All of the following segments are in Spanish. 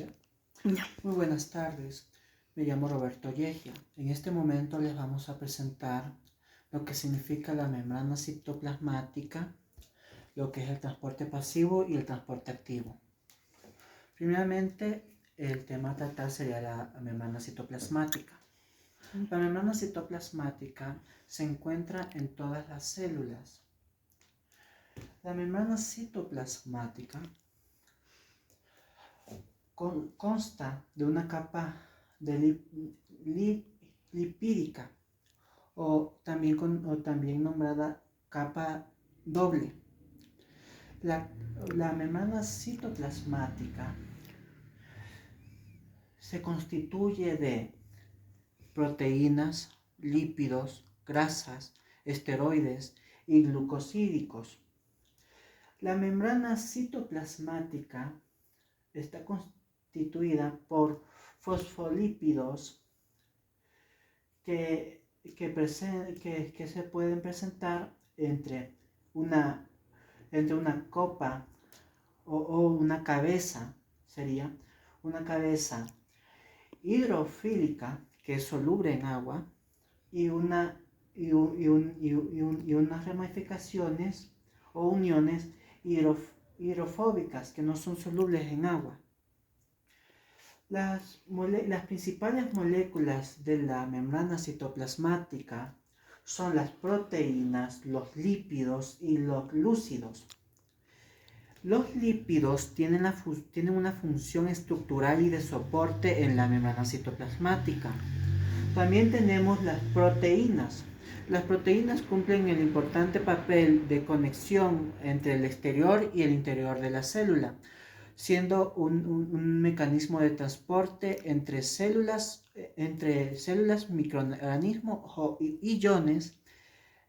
¿Ya? Ya. Muy buenas tardes, me llamo Roberto Yegia. En este momento les vamos a presentar lo que significa la membrana citoplasmática, lo que es el transporte pasivo y el transporte activo. Primeramente, el tema a tratar sería la membrana citoplasmática. La membrana citoplasmática se encuentra en todas las células. La membrana citoplasmática consta de una capa de lipídica o también nombrada capa doble. La membrana citoplasmática se constituye de proteínas, lípidos, grasas, esteroides y glucosídicos. La membrana citoplasmática está constituida por fosfolípidos que se pueden presentar entre una copa o una cabeza, sería una cabeza hidrofílica que es soluble en agua y unas ramificaciones o uniones hidrofóbicas que no son solubles en agua. Las principales moléculas de la membrana citoplasmática son las proteínas, los lípidos y los glúcidos. Los lípidos tienen una función estructural y de soporte en la membrana citoplasmática. También tenemos las proteínas. Las proteínas cumplen el importante papel de conexión entre el exterior y el interior de la célula, siendo un mecanismo de transporte entre células, microorganismos y iones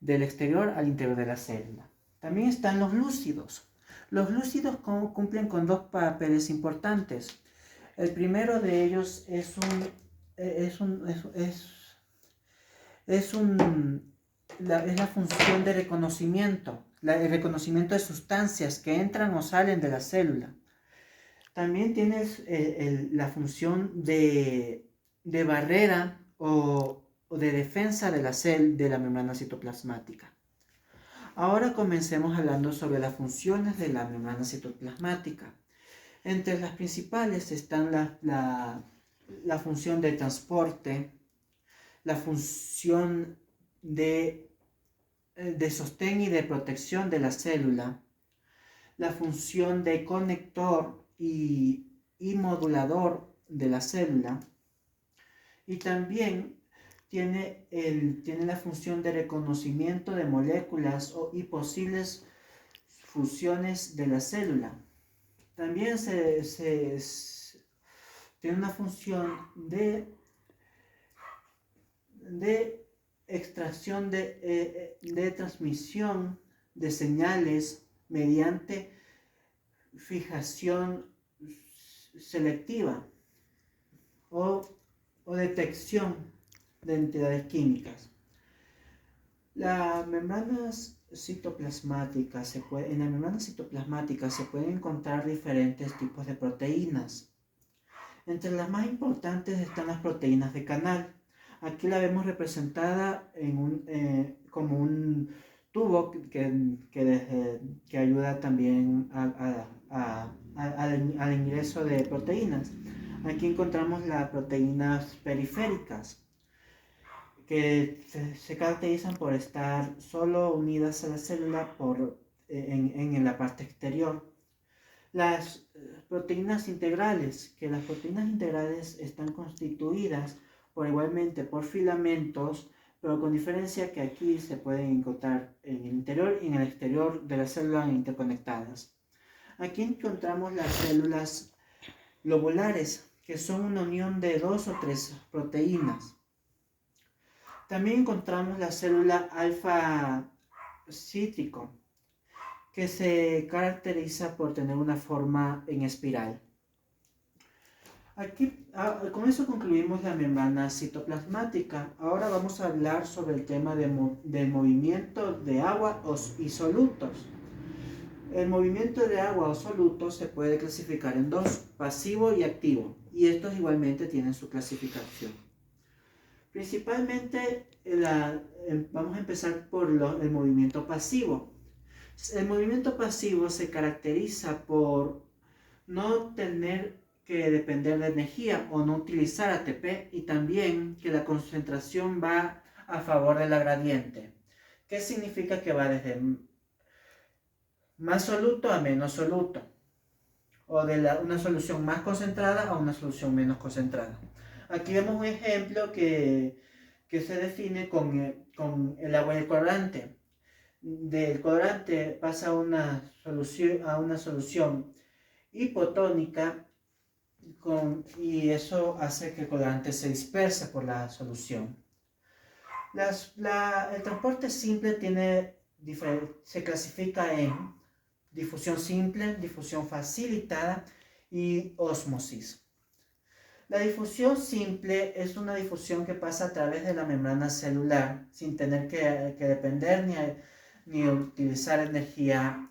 del exterior al interior de la célula. También están los glúcidos. Los glúcidos cumplen con dos papeles importantes. El primero de ellos es la función de reconocimiento, el reconocimiento de sustancias que entran o salen de la célula. También tienes la función de barrera o de defensa de la membrana citoplasmática. Ahora comencemos hablando sobre las funciones de la membrana citoplasmática. Entre las principales están la función de transporte, la función de sostén y de protección de la célula, la función de conector y modulador de la célula, y también tiene la función de reconocimiento de moléculas y posibles fusiones de la célula. También tiene una función de extracción de transmisión de señales mediante fijación selectiva o detección de entidades químicas. En la membrana citoplasmática se pueden encontrar diferentes tipos de proteínas. Entre las más importantes están las proteínas de canal. Aquí la vemos representada como un tubo que ayuda también al ingreso de proteínas. Aquí encontramos las proteínas periféricas, que se caracterizan por estar solo unidas a la célula en la parte exterior. Las proteínas integrales, que las proteínas integrales están constituidas igualmente por filamentos, pero con diferencia que aquí se pueden encontrar en el interior y en el exterior de la célula interconectadas. Aquí encontramos las células lobulares, que son una unión de 2 o 3 proteínas. También encontramos la célula alfa cítrico, que se caracteriza por tener una forma en espiral. Aquí, con eso concluimos la membrana citoplasmática. Ahora vamos a hablar sobre el tema del movimiento de agua y solutos. El movimiento de agua o soluto se puede clasificar en dos, pasivo y activo, y estos igualmente tienen su clasificación. Principalmente, vamos a empezar por el movimiento pasivo. El movimiento pasivo se caracteriza por no tener que depender de energía o no utilizar ATP, y también que la concentración va a favor de la gradiente. ¿Qué significa? Que va desde más soluto a menos soluto, o de una solución más concentrada a una solución menos concentrada. Aquí vemos un ejemplo que se define con el agua del colorante. Del colorante pasa a una solución hipotónica, y eso hace que el colorante se disperse por la solución. El transporte simple se clasifica en difusión simple, difusión facilitada y ósmosis. La difusión simple es una difusión que pasa a través de la membrana celular sin tener que depender ni utilizar energía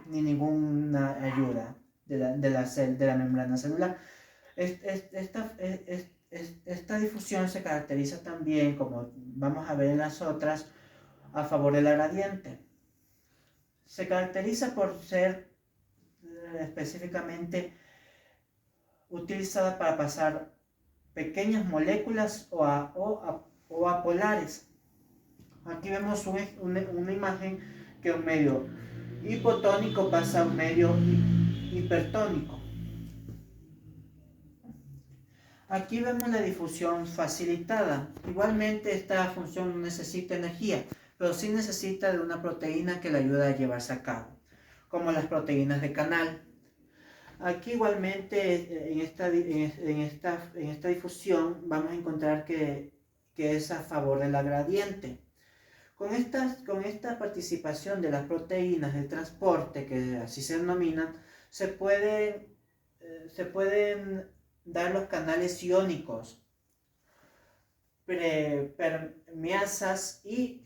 ni ninguna ayuda de la membrana celular. Esta difusión se caracteriza también, como vamos a ver en las otras, a favor de la gradiente. Se caracteriza por ser específicamente utilizada para pasar pequeñas moléculas o a polares. Aquí vemos una imagen que un medio hipotónico pasa a un medio hipertónico. Aquí vemos la difusión facilitada. Igualmente esta función no necesita energía, pero sí necesita de una proteína que le ayuda a llevarse a cabo, como las proteínas de canal. Aquí igualmente en esta difusión vamos a encontrar que es a favor de la gradiente. Con esta participación de las proteínas de transporte, que así se denominan, se pueden dar los canales iónicos, permeasas y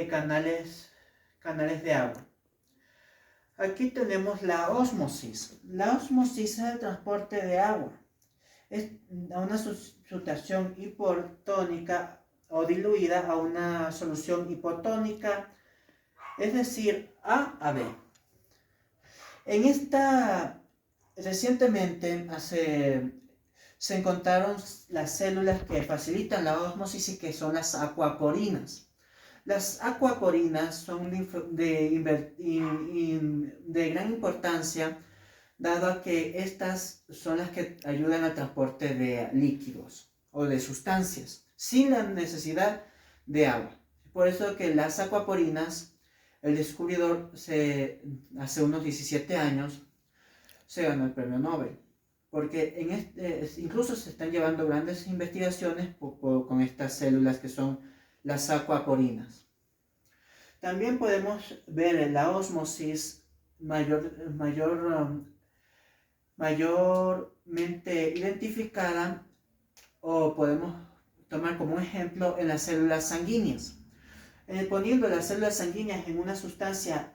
canales de agua. Aquí tenemos la ósmosis. La ósmosis es el transporte de agua. Es a una sustitución hipotónica o diluida a una solución hipotónica, es decir, A B. Recientemente se encontraron las células que facilitan la ósmosis y que son las acuaporinas. Las acuaporinas son de gran importancia, dado que estas son las que ayudan al transporte de líquidos o de sustancias sin la necesidad de agua. Por eso que las acuaporinas, el descubridor hace unos 17 años se ganó el premio Nobel, porque incluso se están llevando grandes investigaciones con estas células que son las acuaporinas. También podemos ver en la ósmosis mayormente identificada, o podemos tomar como ejemplo en las células sanguíneas. Poniendo las células sanguíneas en una sustancia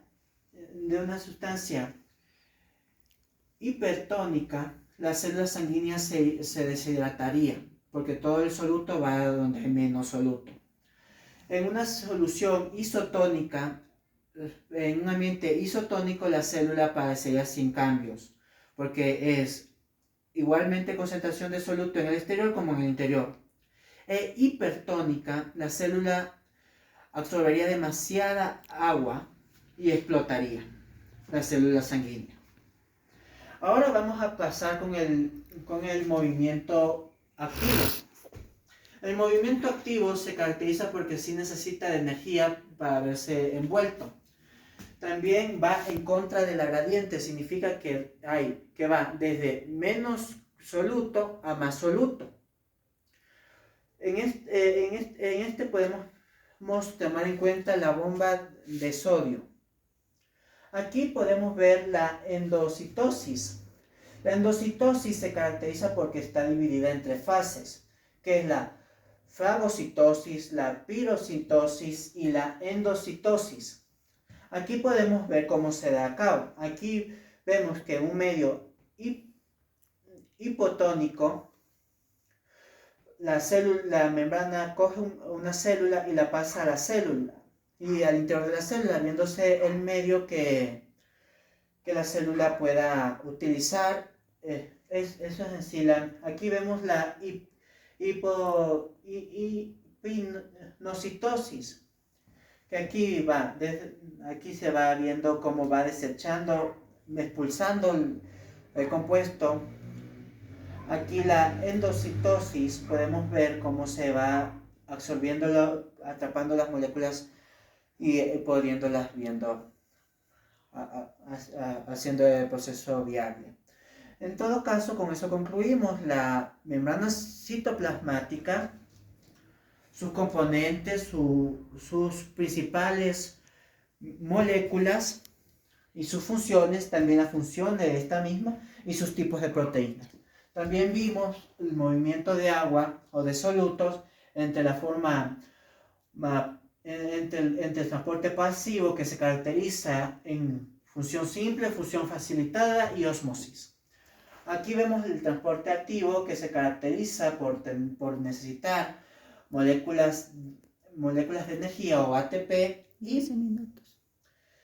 hipertónica, las células sanguíneas se deshidratarían, porque todo el soluto va a donde hay menos soluto. En una solución isotónica, en un ambiente isotónico, la célula aparecería sin cambios, porque es igualmente concentración de soluto en el exterior como en el interior. Hipertónica, la célula absorbería demasiada agua y explotaría la célula sanguínea. Ahora vamos a pasar con el movimiento activo. El movimiento activo se caracteriza porque sí necesita de energía para verse envuelto. También va en contra de la gradiente, significa que va desde menos soluto a más soluto. En este podemos tomar en cuenta la bomba de sodio. Aquí podemos ver la endocitosis. La endocitosis se caracteriza porque está dividida en tres fases, que es la fagocitosis, la pirocitosis y la endocitosis. Aquí podemos ver cómo se da a cabo. Aquí vemos que un medio hipotónico, la membrana coge una célula y la pasa a la célula. Y al interior de la célula, viéndose el medio que la célula pueda utilizar. Eso es en sí. Aquí vemos la hipinocitosis, que aquí se va viendo cómo va desechando, expulsando el compuesto. Aquí la endocitosis, podemos ver cómo se va absorbiendo, atrapando las moléculas y pudiéndolas viendo, haciendo el proceso viable. En todo caso, con eso concluimos la membrana citoplasmática, sus componentes, sus principales moléculas y sus funciones, también la función de esta misma y sus tipos de proteínas. También vimos el movimiento de agua o de solutos entre la forma entre el transporte pasivo, que se caracteriza en función simple, fusión facilitada y ósmosis. Aquí vemos el transporte activo, que se caracteriza por necesitar moléculas de energía o ATP. 15 minutos.